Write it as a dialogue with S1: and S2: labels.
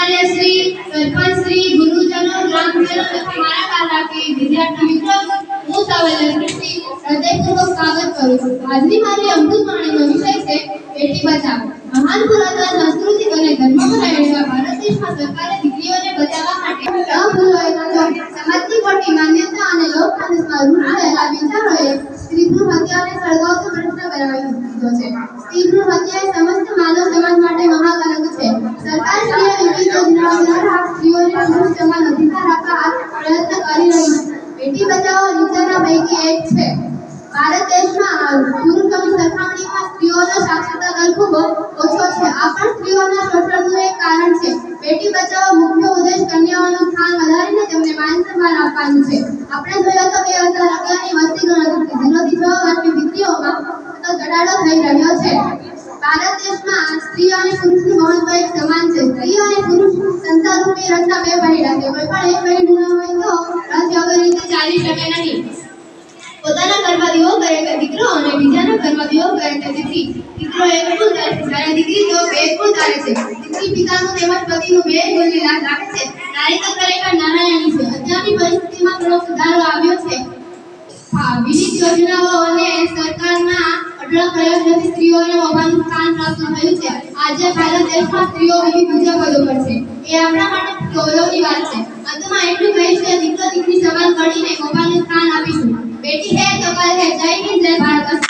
S1: मान्य श्री सरपंच श्री गुरुजनों ग्रामजनों तथा मारा काला के विद्यार्थी मित्रों હું સૌને હૃદયપૂર્વક સ્વાગત કરું છું। આજની મારી અમૃતવાણીનો વિષય છે બેટી બચાવો। મહાન પુરાતન સંસ્કૃતિ અને ધર્મમાં રહેલા ભારત દેશમાં સરકારે દીકરીઓને બચાવવા માટે સમાજની ખોટી માન્યતા અને લોકમાનસમાં રૂઢ રહેલા વિચારોએ સ્ત્રી ભ્રૂણ હત્યાને સળગાવતો પ્રશ્ન બનાવી દીધો છે। સ્ત્રી ભ્રૂણ હત્યા એ સમસ્ત માનવ સમાજ માટે મહાકલંક છે। સરકાર સ્ત્રીઓ દ્વારા સ્ત્રીઓને પુરુષ સમાન અધિકાર આપવા પ્રયત્ન કરી રહી છે। બેટી બચાવો નીચેના પૈકી એક છે। ભારત દેશમાં પુરુષોની સરખામણીમાં સ્ત્રીઓનો સાક્ષરતા દર ખૂબ ઓછો છે। આ પણ સ્ત્રીઓના શોષણનું એક કારણ છે। બેટી બચાવો મુખ્ય ઉદ્દેશ કન્યાઓનું સ્થાન વધારીને તેમને માન સન્માન આપવાનું છે। આપણે જોયું તો 2011ની વસ્તી ગણતરી 0 થી 6 વર્ષની દીકરીઓમાં સતત ઘટાડો થઈ રહ્યો છે। ભારત દેશમાં સ્ત્રી અને પુરુષનું મહત્વ એક સમાન છે। સ્ત્રી અને પુરુષ સંસારરૂપી રથના બે પૈડા છે। કોઈ પણ એક પૈડું ન હોય તો રથ યોગ્ય રીતે ચાલી શકે નહીં। પોતાના ઘરમાં દીવો કરે તે દીકરો અને બીજાના ઘરમાં દીવો કરે તે દીકરી। દીકરો એક ફૂલ ધરે છે જ્યારે દીકરી તો બે ફૂલ ધરે છે। દીકરી પિતાનું તેમજ પતિનું બે ફૂલની લાજ રાખે છે। નારી તો ખરેખર નારાયણી છે। અત્યારની પરિસ્થિતિમાં ઘણો સુધારો આવ્યો છે। વિવિધ યોજનાઓ અને સરકારના અઢળક પ્રયત્નોથી સ્ત્રીઓને મોભાનું સ્થાન પ્રાપ્ત થયું છે। આજે ભારત દેશમાં સ્ત્રીઓ વિવિધ ઉદ્યોગો પર છે। એ આપણા માટે ગૌરવની વાત છે। અંતમાં એટલું કહીશ કે દીકરો દીકરી સમાન કરીને મોભાનું સ્થાન આપીશું। બેટી હે તો કલ હે। જય હિન્દ, જય ભારત।